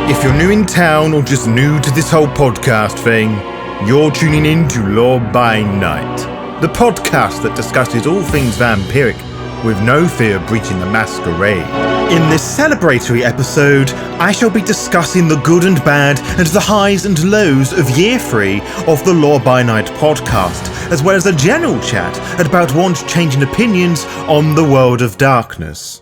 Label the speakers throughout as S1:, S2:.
S1: If you're new in town or just new to this whole podcast thing, you're tuning in to Law by Night, the podcast that discusses all things vampiric with no fear of breaching the masquerade. In this celebratory episode, I shall be discussing the good and bad and the highs and lows of year 3 of the Law by Night podcast, as well as a general chat about one's changing opinions on the world of darkness.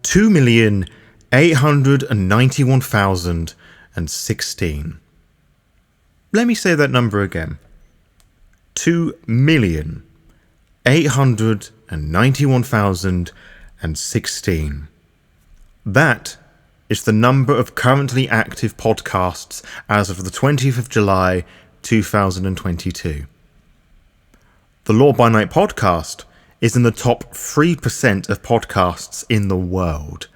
S1: $2,891,016. Let me say that number again. 2,891,016. That is the number of currently active podcasts as of the 20th of July, 2022. The Law by Night podcast is in the top 3% of podcasts in the world.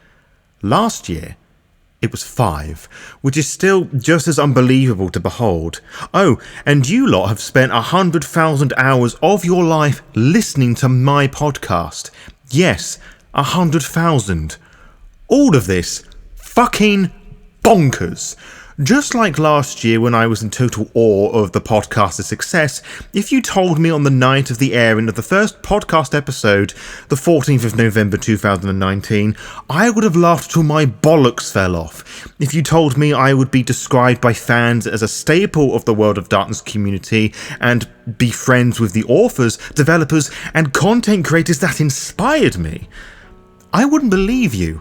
S1: Last year, it was 5, which is still just as unbelievable to behold. Oh, and you lot have spent 100,000 hours of your life listening to my podcast. Yes, 100,000. All of this fucking bonkers. Just like last year when I was in total awe of the podcaster's success, if you told me on the night of the airing of the first podcast episode, the 14th of November 2019, I would have laughed till my bollocks fell off. If you told me I would be described by fans as a staple of the World of Darkness community and be friends with the authors, developers, and content creators that inspired me, I wouldn't believe you.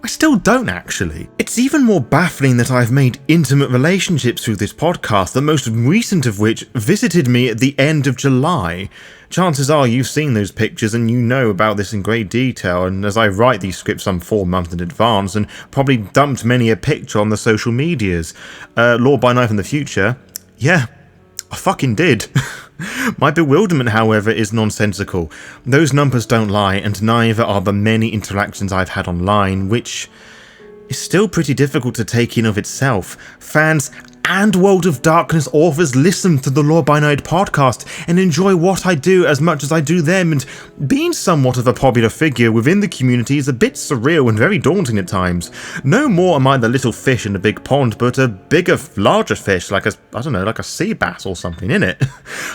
S1: I still don't, actually. It's even more baffling that I've made intimate relationships through this podcast, the most recent of which visited me at the end of July. Chances are you've seen those pictures and you know about this in great detail, and as I write these scripts some 4 months in advance and probably dumped many a picture on the social medias. Law by Night in the future? Yeah, I fucking did. My bewilderment, however, is nonsensical. Those numbers don't lie, and neither are the many interactions I've had online, which is still pretty difficult to take in of itself. Fans and World of Darkness authors listen to the Law by Night podcast and enjoy what I do as much as I do them, and being somewhat of a popular figure within the community is a bit surreal and very daunting at times. No more am I the little fish in a big pond, but a bigger, larger fish, like a sea bass or something, innit?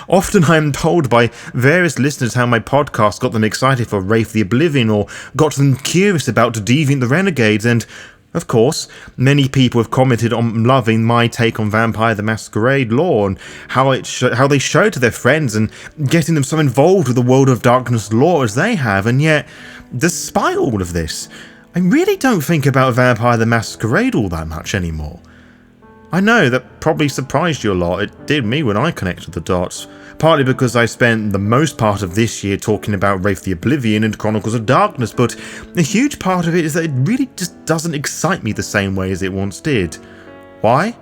S1: Often I am told by various listeners how my podcast got them excited for Wraith the Oblivion or got them curious about Deviant the Renegades, and of course, many people have commented on loving my take on Vampire the Masquerade lore and how they show it to their friends and getting them so involved with the World of Darkness lore as they have, and yet, despite all of this, I really don't think about Vampire the Masquerade all that much anymore. I know that probably surprised you a lot. It did me when I connected the dots. Partly because I spent the most part of this year talking about Wraith the Oblivion and Chronicles of Darkness, but a huge part of it is that it really just doesn't excite me the same way as it once did. Why?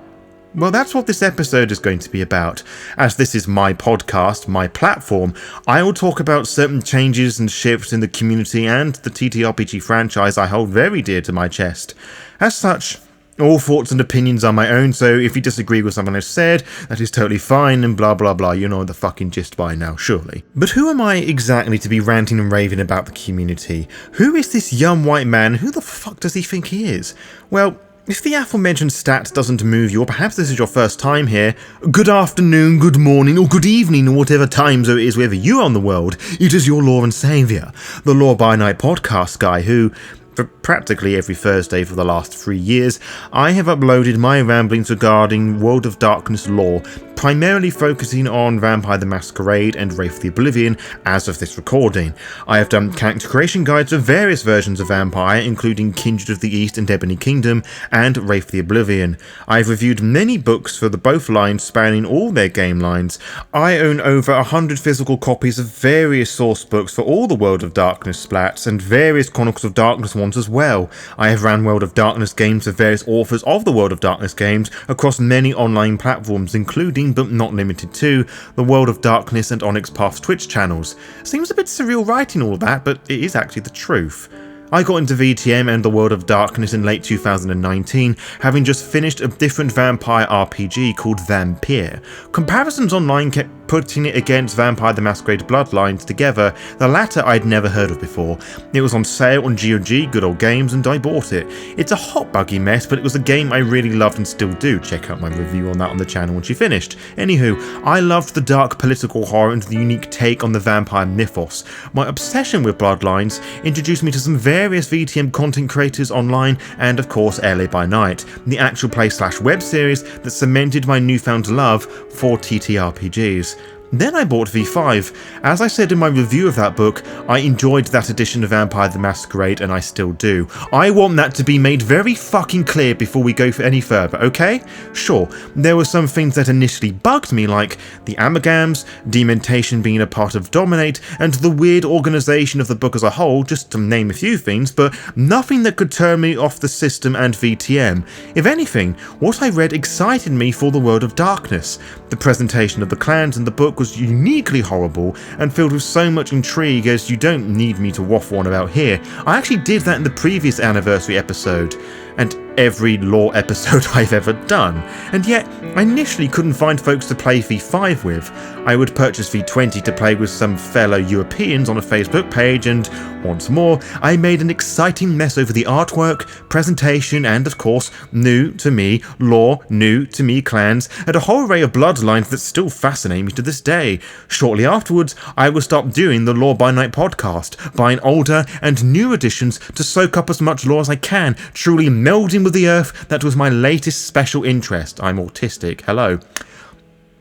S1: Well, that's what this episode is going to be about. As this is my podcast, my platform, I will talk about certain changes and shifts in the community and the TTRPG franchise I hold very dear to my chest. As such, all thoughts and opinions are my own, so if you disagree with something I've said, that is totally fine, and blah blah blah, you know the fucking gist by now, surely. But who am I exactly to be ranting and raving about the community? Who is this young white man? Who the fuck does he think he is? Well, if the aforementioned stat doesn't move you, or perhaps this is your first time here, good afternoon, good morning, or good evening, or whatever time zone it is wherever you are in the world, it is your Lord and Saviour, the Law by Night podcast guy who, for practically every Thursday for the last 3 years, I have uploaded my ramblings regarding World of Darkness lore, primarily focusing on Vampire the Masquerade and Wraith the Oblivion as of this recording. I have done character creation guides of various versions of Vampire, including Kindred of the East and Ebony Kingdom, and Wraith the Oblivion. I have reviewed many books for the both lines spanning all their game lines. I own over 100 physical copies of various source books for all the World of Darkness splats, and various Chronicles of Darkness ones as well. I have ran World of Darkness games of various authors of the World of Darkness games across many online platforms, including but not limited to the World of Darkness and Onyx Path's Twitch channels. Seems a bit surreal writing all that, but it is actually the truth. I got into VTM and the World of Darkness in late 2019, having just finished a different vampire RPG called Vampire. Comparisons online kept putting it against Vampire the Masquerade Bloodlines together, the latter I'd never heard of before. It was on sale on GOG, Good Old Games, and I bought it. It's a hot buggy mess, but it was a game I really loved and still do. Check out my review on that on the channel once you finished. Anywho, I loved the dark political horror and the unique take on the vampire mythos. My obsession with Bloodlines introduced me to some various VTM content creators online and of course LA by Night, the actual play/web series that cemented my newfound love for TTRPGs. Then I bought V5. As I said in my review of that book, I enjoyed that edition of Vampire the Masquerade and I still do. I want that to be made very fucking clear before we go any further, okay? Sure, there were some things that initially bugged me, like the amalgams, dementation being a part of Dominate, and the weird organisation of the book as a whole, just to name a few things, but nothing that could turn me off the system and VTM. If anything, what I read excited me for the World of Darkness. The presentation of the clans in the book was uniquely horrible and filled with so much intrigue as you don't need me to waffle on about here. I actually did that in the previous anniversary episode, and every lore episode I've ever done, and yet I initially couldn't find folks to play V5 with. I would purchase V20 to play with some fellow Europeans on a Facebook page, and once more, I made an exciting mess over the artwork, presentation, and of course, new to me lore, new to me clans, and a whole array of bloodlines that still fascinate me to this day. Shortly afterwards, I would stop doing the Lore by Night podcast, buying older and new editions to soak up as much lore as I can, truly melding with the earth. That was my latest special interest. I'm autistic, hello.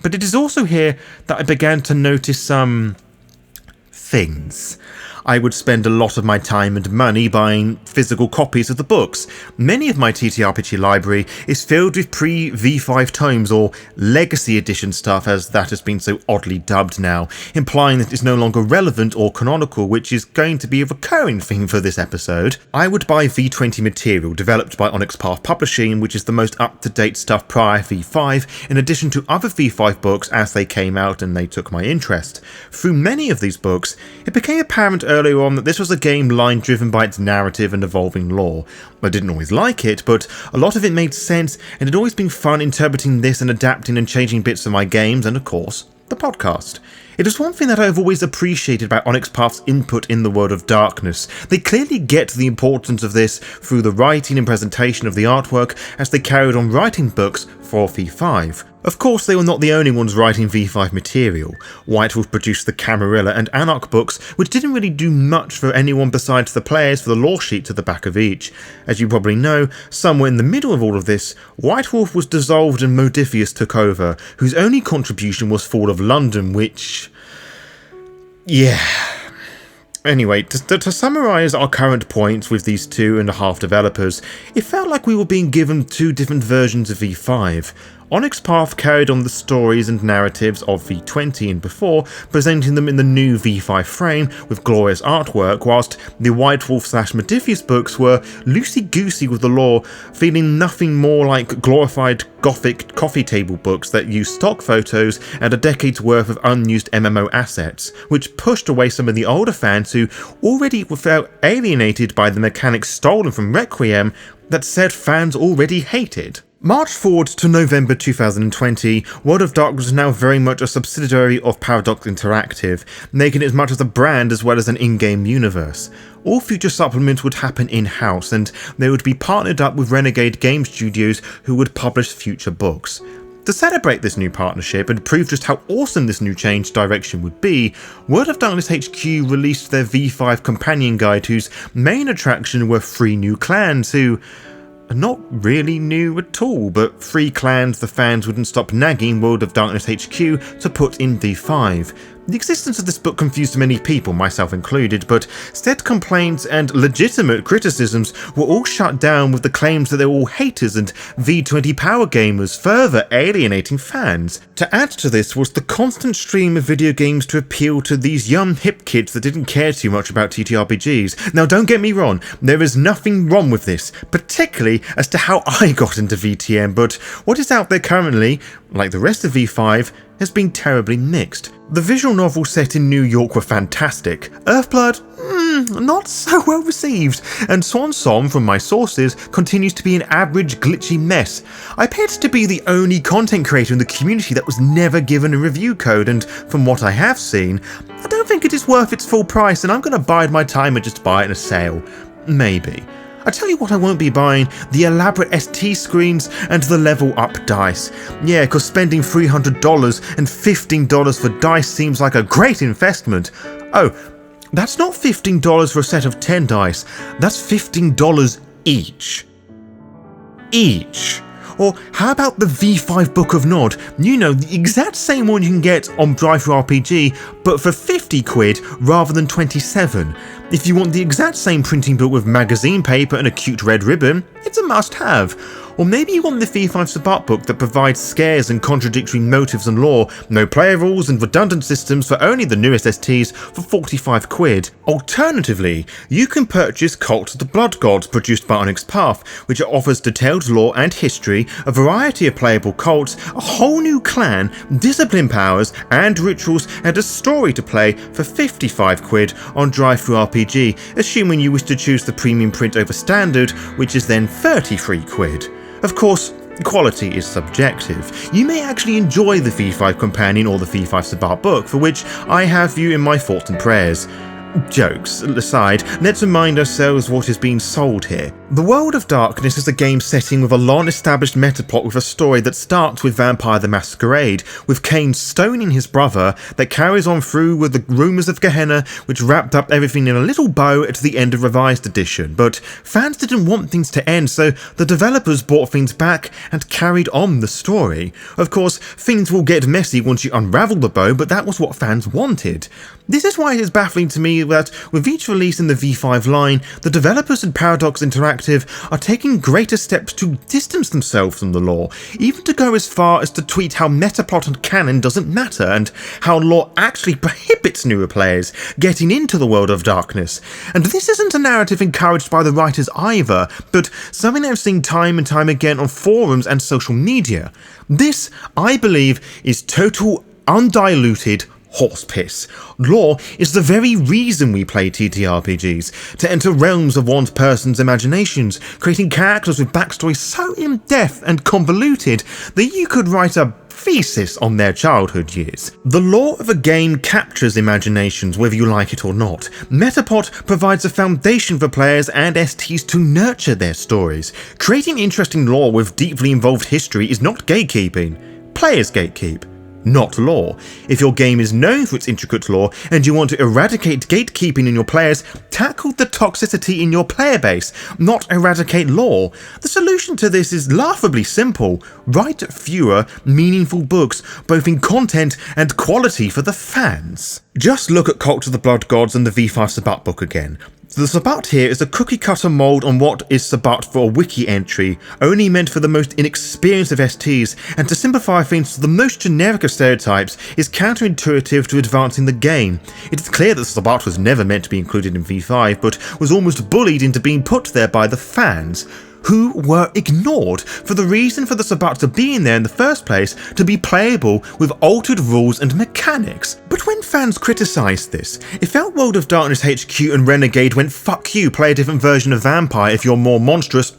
S1: But it is also here that I began to notice some things. I would spend a lot of my time and money buying physical copies of the books. Many of my TTRPG library is filled with pre-V5 tomes, or legacy edition stuff as that has been so oddly dubbed now, implying that it's no longer relevant or canonical, which is going to be a recurring theme for this episode. I would buy V20 material developed by Onyx Path Publishing, which is the most up-to-date stuff prior V5, in addition to other V5 books as they came out and they took my interest. Through many of these books, it became apparent earlier on that this was a game line driven by its narrative and evolving lore. I didn't always like it, but a lot of it made sense, and it had always been fun interpreting this and adapting and changing bits of my games, and of course, the podcast. It is one thing that I have always appreciated about Onyx Path's input in the World of Darkness. They clearly get the importance of this through the writing and presentation of the artwork as they carried on writing books for V5. Of course, they were not the only ones writing V5 material. White Wolf produced the Camarilla and Anarch books, which didn't really do much for anyone besides the players for the lore sheets at the back of each. As you probably know, somewhere in the middle of all of this, White Wolf was dissolved and Modifius took over, whose only contribution was Fall of London, which... yeah... Anyway, to summarise our current points with these 2.5 developers, it felt like we were being given two different versions of V5. Onyx Path carried on the stories and narratives of V20 and before, presenting them in the new V5 frame with glorious artwork, whilst the White Wolf / Modifius books were loosey-goosey with the lore, feeling nothing more like glorified gothic coffee table books that use stock photos and a decade's worth of unused MMO assets, which pushed away some of the older fans who already felt alienated by the mechanics stolen from Requiem that said fans already hated. March forward to November 2020, World of Darkness is now very much a subsidiary of Paradox Interactive, making it as much as a brand as well as an in-game universe. All future supplements would happen in-house, and they would be partnered up with Renegade Game Studios who would publish future books. To celebrate this new partnership and prove just how awesome this new change direction would be, World of Darkness HQ released their V5 companion guide, whose main attraction were 3 new clans who are not really new at all, but 3 clans the fans wouldn't stop nagging World of Darkness HQ to put in V5. The existence of this book confused many people, myself included, but said complaints and legitimate criticisms were all shut down with the claims that they were all haters and V20 power gamers, further alienating fans. To add to this was the constant stream of video games to appeal to these young hip kids that didn't care too much about TTRPGs. Now don't get me wrong, there is nothing wrong with this, particularly as to how I got into VTM, but what is out there currently, like the rest of V5, has been terribly mixed. The visual novels set in New York were fantastic. Earthblood, not so well received, and Swan Song, from my sources, continues to be an average glitchy mess. I appeared to be the only content creator in the community that was never given a review code, and from what I have seen, I don't think it is worth its full price, and I'm going to bide my time and just buy it in a sale. Maybe. I tell you what I won't be buying, the elaborate ST screens and the level up dice. Yeah, cause spending $300 and $15 for dice seems like a great investment. Oh, that's not $15 for a set of 10 dice, that's $15 each. Or how about the V5 Book of Nod? You know, the exact same one you can get on Drive-Thru-RPG, but for 50 quid rather than 27. If you want the exact same printing book with magazine paper and a cute red ribbon, it's a must-have. Or maybe you want the V5 Sabbat book that provides scares and contradictory motives and lore, no player rules and redundant systems for only the newest STs for 45 quid. Alternatively, you can purchase Cult of the Blood Gods produced by Onyx Path, which offers detailed lore and history, a variety of playable cults, a whole new clan, discipline powers and rituals, and a story to play for 55 quid on Drive-Thru-RPG, assuming you wish to choose the premium print over standard, which is then 33 quid. Of course, quality is subjective. You may actually enjoy the V5 Companion or the V5 Sabbat book, for which I have you in my thoughts and prayers. Jokes aside, let's remind ourselves what is being sold here. The World of Darkness is a game setting with a long-established metaplot with a story that starts with Vampire the Masquerade, with Cain stoning his brother, that carries on through with the rumours of Gehenna, which wrapped up everything in a little bow at the end of Revised Edition. But fans didn't want things to end, so the developers brought things back and carried on the story. Of course, things will get messy once you unravel the bow, but that was what fans wanted. This is why it is baffling to me that, with each release in the V5 line, the developers at Paradox Interactive are taking greater steps to distance themselves from the lore, even to go as far as to tweet how metaplot and canon doesn't matter, and how lore actually prohibits newer players getting into the World of Darkness. And this isn't a narrative encouraged by the writers either, but something I've seen time and time again on forums and social media. This, I believe, is total, undiluted horse piss. Lore is the very reason we play TTRPGs, to enter realms of one person's imaginations, creating characters with backstories so in-depth and convoluted that you could write a thesis on their childhood years. The lore of a game captures imaginations whether you like it or not. Metapod provides a foundation for players and STs to nurture their stories. Creating interesting lore with deeply involved history is not gatekeeping. Players gatekeep, not lore. If your game is known for its intricate lore and you want to eradicate gatekeeping in your players, tackle the toxicity in your player base, not eradicate lore. The solution to this is laughably simple. Write fewer, meaningful books, both in content and quality for the fans. Just look at Cult of the Blood Gods and the V5 Sabbat book again. The Sabbat here is a cookie-cutter mould on what is Sabbat for a wiki entry, only meant for the most inexperienced of STs, and to simplify things to the most generic of stereotypes is counterintuitive to advancing the game. It is clear that Sabbat was never meant to be included in V5, but was almost bullied into being put there by the fans, who were ignored for the reason for the Sabbat to be in there in the first place, to be playable with altered rules and mechanics. But when fans criticised this, it felt World of Darkness HQ and Renegade went fuck you, play a different version of Vampire if your more monstrous,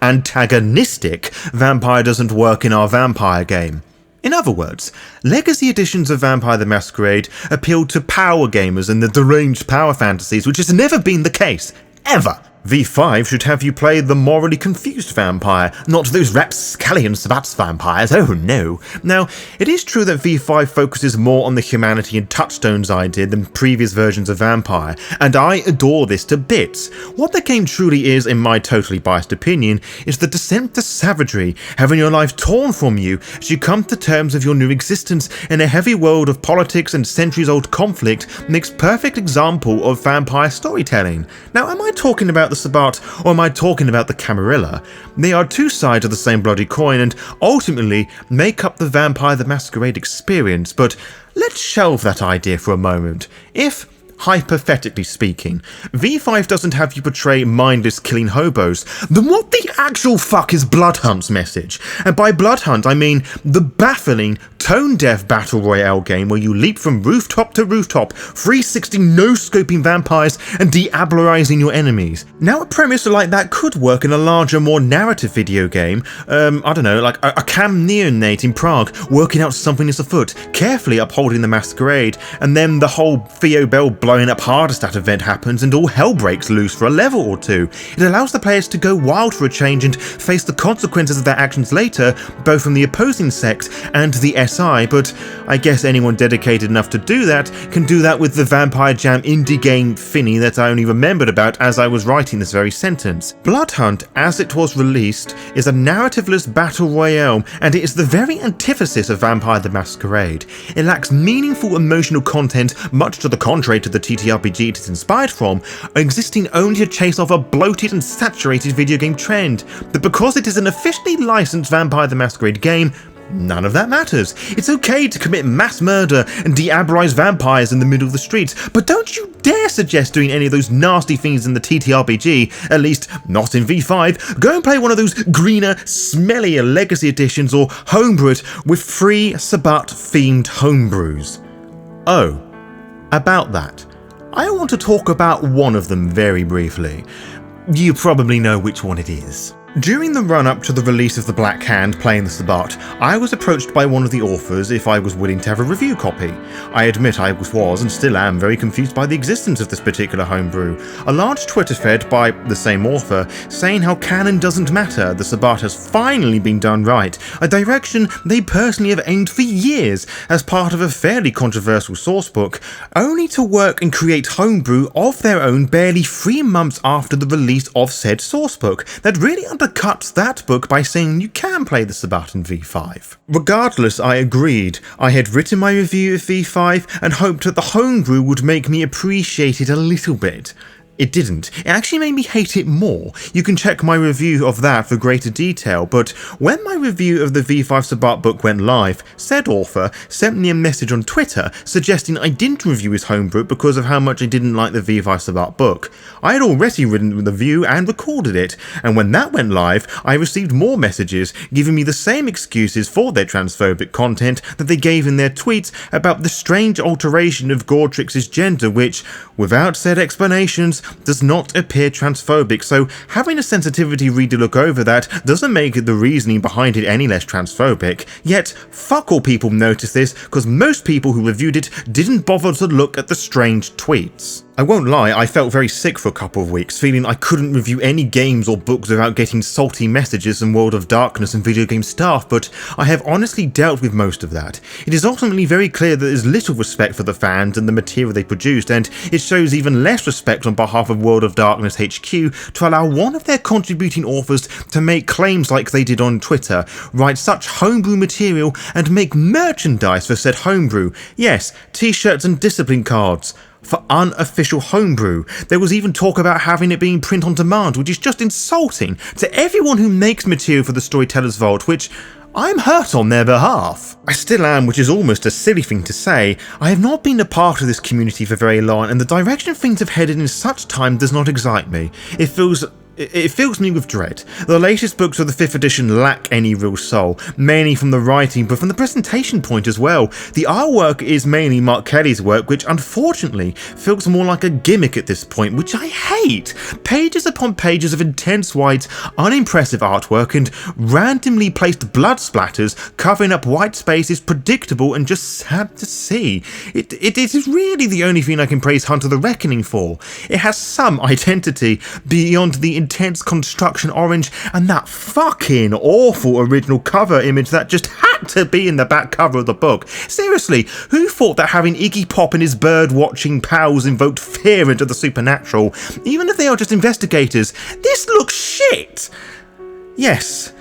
S1: antagonistic Vampire doesn't work in our Vampire game. In other words, legacy editions of Vampire the Masquerade appealed to power gamers and the deranged power fantasies, which has never been the case, ever. V5 should have you play the morally confused vampire, not those rapscallion Sabbat's vampires, oh no. Now, it is true that V5 focuses more on the humanity and touchstones idea than previous versions of Vampire, and I adore this to bits. What the game truly is, in my totally biased opinion, is the descent to savagery, having your life torn from you as you come to terms with your new existence in a heavy world of politics and centuries-old conflict makes perfect example of vampire storytelling. Now, am I talking about the Sabbat, or am I talking about the Camarilla? They are two sides of the same bloody coin and ultimately make up the Vampire the Masquerade experience, but let's shelve that idea for a moment. If, hypothetically speaking, V5 doesn't have you portray mindless killing hobos, then what the actual fuck is Bloodhunt's message? And by Bloodhunt I mean the baffling, tone-deaf battle royale game where you leap from rooftop to rooftop, 360 no-scoping vampires and diablerizing your enemies. Now a premise like that could work in a larger, more narrative video game, I don't know, like a Cam neonate in Prague working out something is afoot, carefully upholding the Masquerade, and then the whole Theo Bell blowing up Hardestat event happens and all hell breaks loose for a level or two. It allows the players to go wild for a change and face the consequences of their actions later, both from the opposing sex and the SI, but I guess anyone dedicated enough to do that can do that with the Vampire Jam indie game Finny that I only remembered about as I was writing this very sentence. Bloodhunt, as it was released, is a narrativeless battle royale, and it is the very antithesis of Vampire the Masquerade. It lacks meaningful emotional content, much to the contrary to the TTRPG it is inspired from, existing only to chase off a bloated and saturated video game trend. But because it is an officially licensed Vampire the Masquerade game, none of that matters. It's okay to commit mass murder and diabolize vampires in the middle of the streets, but don't you dare suggest doing any of those nasty things in the TTRPG, at least not in V5. Go and play one of those greener, smellier Legacy editions or homebrew it with free Sabbat themed homebrews. Oh, about that, I want to talk about one of them very briefly. You probably know which one it is. During the run-up to the release of The Black Hand playing the Sabbat, I was approached by one of the authors if I was willing to have a review copy. I admit I was and still am very confused by the existence of this particular homebrew. A large Twitter thread by the same author saying how canon doesn't matter, the Sabbat has finally been done right, a direction they personally have aimed for years as part of a fairly controversial sourcebook, only to work and create homebrew of their own barely 3 months after the release of said sourcebook that really undercuts that book by saying you can play the Sabbat in V5. Regardless, I agreed. I had written my review of V5 and hoped that the homebrew would make me appreciate it a little bit. It didn't. It actually made me hate it more. You can check my review of that for greater detail, but when my review of the V5 Sabbat book went live, said author sent me a message on Twitter suggesting I didn't review his homebrew because of how much I didn't like the V5 Sabbat book. I had already written the review and recorded it, and when that went live, I received more messages giving me the same excuses for their transphobic content that they gave in their tweets about the strange alteration of Gortrix's gender which, without said explanations, does not appear transphobic, so having a sensitivity reader look over that doesn't make the reasoning behind it any less transphobic. Yet, fuck all people notice this, because most people who reviewed it didn't bother to look at the strange tweets. I won't lie, I felt very sick for a couple of weeks, feeling I couldn't review any games or books without getting salty messages from World of Darkness and video game staff, but I have honestly dealt with most of that. It is ultimately very clear that there is little respect for the fans and the material they produced, and it shows even less respect on behalf of World of Darkness HQ to allow one of their contributing authors to make claims like they did on Twitter, write such homebrew material, and make merchandise for said homebrew. Yes, t-shirts and discipline cards. For unofficial homebrew. There was even talk about having it being print on demand, which is just insulting to everyone who makes material for the Storyteller's Vault, which I'm hurt on their behalf. I still am, which is almost a silly thing to say. I have not been a part of this community for very long, and the direction things have headed in such time does not excite me. It fills me with dread. The latest books of the 5th edition lack any real soul, mainly from the writing but from the presentation point as well. The artwork is mainly Mark Kelly's work, which unfortunately feels more like a gimmick at this point, which I hate. Pages upon pages of intense white, unimpressive artwork and randomly placed blood splatters covering up white space is predictable and just sad to see. It is really the only thing I can praise Hunter the Reckoning for. It has some identity beyond the intense construction orange and that fucking awful original cover image that just had to be in the back cover of the book. Seriously, who thought that having Iggy Pop and his bird-watching pals invoked fear into the supernatural? Even if they are just investigators, this looks shit! Yes,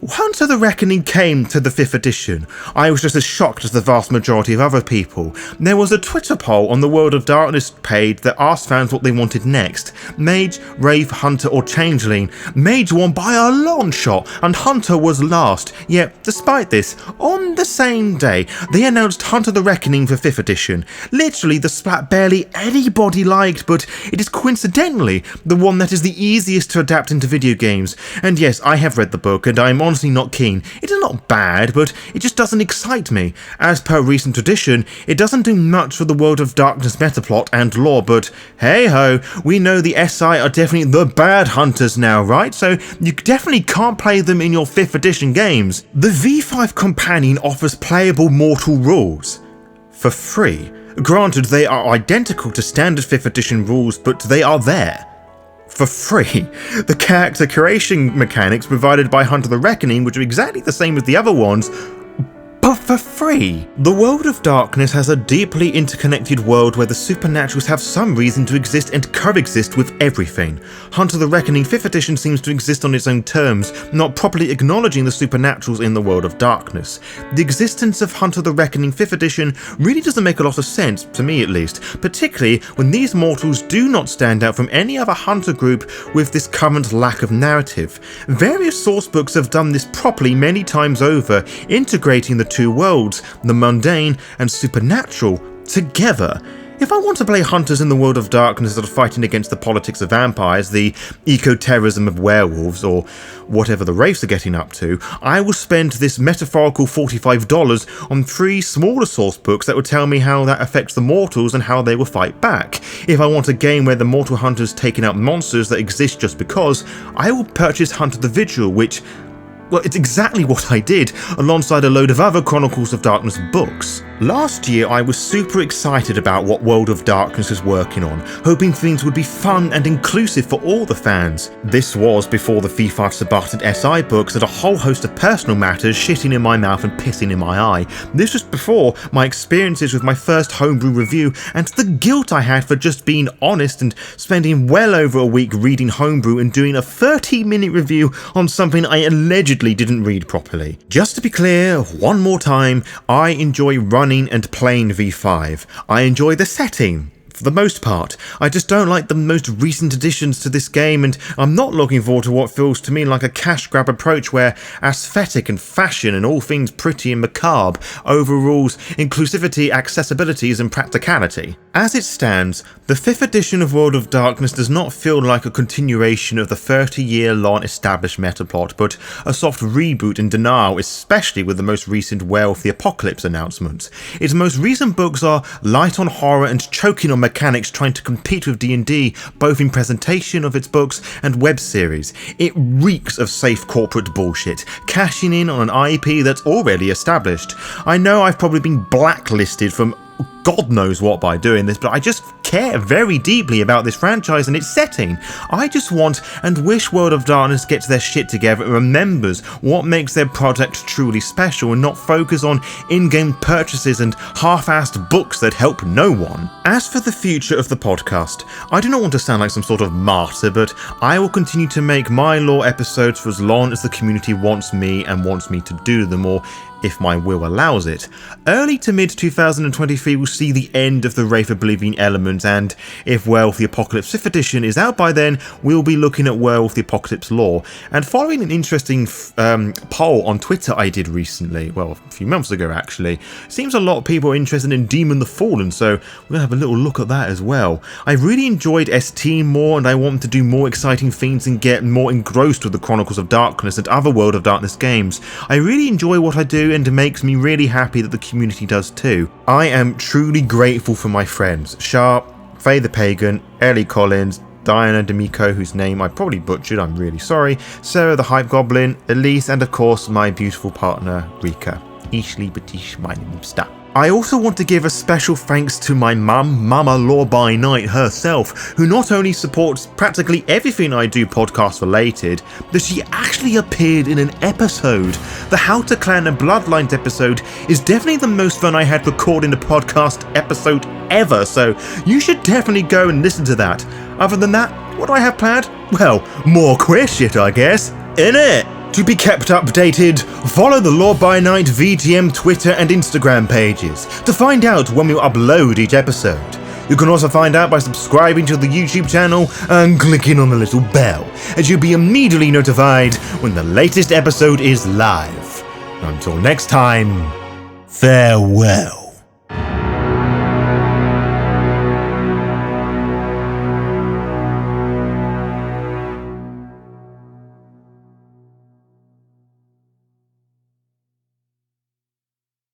S1: Hunter the Reckoning came to the 5th edition, I was just as shocked as the vast majority of other people. There was a Twitter poll on the World of Darkness page that asked fans what they wanted next. Mage, Wraith, Hunter or Changeling. Mage won by a long shot and Hunter was last. Yet, despite this, on the same day, they announced Hunter the Reckoning for 5th edition. Literally the splat barely anybody liked, but it is coincidentally the one that is the easiest to adapt into video games. And yes, I have read the book and I'm honestly not keen. It is not bad, but it just doesn't excite me. As per recent tradition, it doesn't do much for the World of Darkness metaplot and lore, but hey ho, we know the SI are definitely the bad hunters now, right? So you definitely can't play them in your 5th edition games. The V5 companion offers playable mortal rules for free. Granted, they are identical to standard 5th edition rules, but they are there for free. The character creation mechanics provided by Hunter the Reckoning, which are exactly the same as the other ones, but for free. The World of Darkness has a deeply interconnected world where the supernaturals have some reason to exist and coexist with everything. Hunter the Reckoning 5th edition seems to exist on its own terms, not properly acknowledging the supernaturals in the World of Darkness. The existence of Hunter the Reckoning 5th edition really doesn't make a lot of sense, to me at least, particularly when these mortals do not stand out from any other hunter group with this current lack of narrative. Various sourcebooks have done this properly many times over, integrating the two worlds, the mundane and supernatural, together. If I want to play hunters in the World of Darkness that are fighting against the politics of vampires, the eco-terrorism of werewolves, or whatever the wraiths are getting up to, I will spend this metaphorical $45 on 3 smaller source books that will tell me how that affects the mortals and how they will fight back. If I want a game where the mortal hunter's taking out monsters that exist just because, I will purchase Hunter the Vigil, which, well, it's exactly what I did, alongside a load of other Chronicles of Darkness books. Last year I was super excited about what World of Darkness is working on, hoping things would be fun and inclusive for all the fans. This was before the V5 Sabated SI books and a whole host of personal matters shitting in my mouth and pissing in my eye. This was before my experiences with my first homebrew review and the guilt I had for just being honest and spending well over a week reading homebrew and doing a 30-minute review on something I allegedly didn't read properly. Just to be clear, one more time, I enjoy running and playing V5. I enjoy the setting, for the most part. I just don't like the most recent additions to this game, and I'm not looking forward to what feels to me like a cash grab approach where aesthetic and fashion and all things pretty and macabre overrules inclusivity, accessibilities and practicality. As it stands, the 5th edition of World of Darkness does not feel like a continuation of the 30-year-long established metaplot, but a soft reboot and denial, especially with the most recent Werewolf the Apocalypse announcements. Its most recent books are light on horror and choking on mechanics, trying to compete with D&D, both in presentation of its books and web series. It reeks of safe corporate bullshit, cashing in on an IP that's already established. I know I've probably been blacklisted from God knows what by doing this, but I just care very deeply about this franchise and its setting. I just want and wish World of Darkness gets their shit together and remembers what makes their product truly special and not focus on in-game purchases and half-assed books that help no one. As for the future of the podcast, I do not want to sound like some sort of martyr, but I will continue to make my lore episodes for as long as the community wants me and wants me to do them, or if my will allows it. Early to mid 2023 will see the end of the Wraith Oblivion element, and if Werewolf the Apocalypse 5th edition is out by then, we'll be looking at Werewolf the Apocalypse lore. And following an interesting poll on Twitter I did recently, well, a few months ago actually, seems a lot of people are interested in Demon the Fallen, so we're going to have a little look at that as well. I really enjoyed ST more, and I want to do more exciting things and get more engrossed with the Chronicles of Darkness and other World of Darkness games. I really enjoy what I do, and it makes me really happy that the community does too. I am truly grateful for my friends, Sharp, Faye the Pagan, Ellie Collins, Diana D'Amico, whose name I probably butchered, I'm really sorry, Sarah the Hype Goblin, Elise, and of course my beautiful partner, Rika. Ishli Batish, my name is Sta. I also want to give a special thanks to my mum, Mama Law by Night herself, who not only supports practically everything I do podcast related, but she actually appeared in an episode. The How to Clan and Bloodlines episode is definitely the most fun I had recording a podcast episode ever, so you should definitely go and listen to that. Other than that, what do I have planned? Well, more queer shit, I guess. Innit? To be kept updated, follow the Law by Night VTM Twitter and Instagram pages to find out when we upload each episode. You can also find out by subscribing to the YouTube channel and clicking on the little bell, as you'll be immediately notified when the latest episode is live. Until next time, farewell.